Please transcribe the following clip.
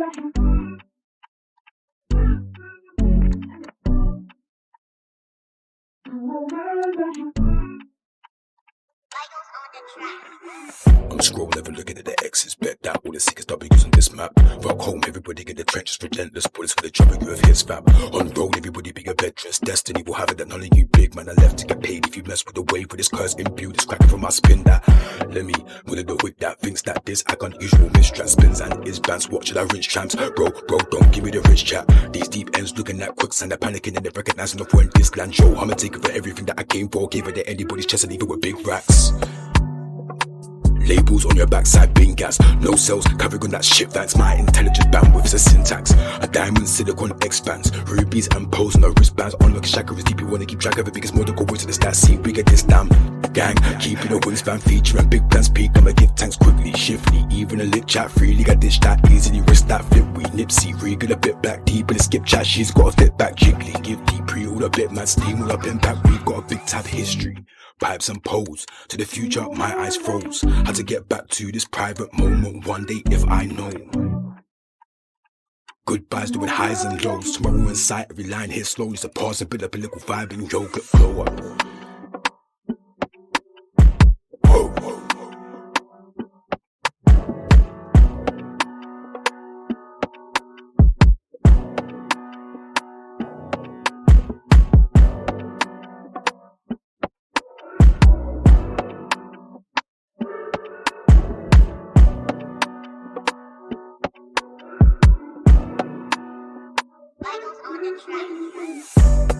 I'm scrolling, never looking at the X's. Bet that all the sickest W's on this map. Rock home, everybody get the trenches. Relentless bullets for the trouble you have hits, fam. On road, everybody be a veterans. Destiny will have it that none of you big man are left to get paid. If you mess with the wave with this curse imbued, it's cracking from my spin that. Let me with the whip that thinks that this I got usual mistrans spins and is bands. What should I rinse tramps? Bro, don't give me the rich chat. These deep ends looking at quicksand, they're panicking and they're recognizing of when this land show. I'ma take it for everything that I came for. Give it to anybody's chest and leave it with big racks. Labels on your backside, bin gas. No cells, covering on that shit, that's my intelligence bandwidth's a syntax. A diamond silicon expands. Rubies and pearls on the wristbands. Unlock chakras deep, you wanna keep track of it because more than coincidence that see bigger this damn gang. Keeping a wingspan feature and big plans peak. I'ma give tanks quickly, shiftly. Even a lit chat freely. Got ditch that easily, risk that flip. We nipsey, regal a bit back deep in the skip chat. She's got a flip back jiggly. Give deep pre all a bit mad steam all up impact. We've got a big tab history. Pipes and poles, to the future my eyes froze. Had to get back to this private moment one day if I know. Goodbyes doing highs and lows. Tomorrow in sight, every line here slowly. So pause and build up a little vibe and yoga flow up. Michael's on the track.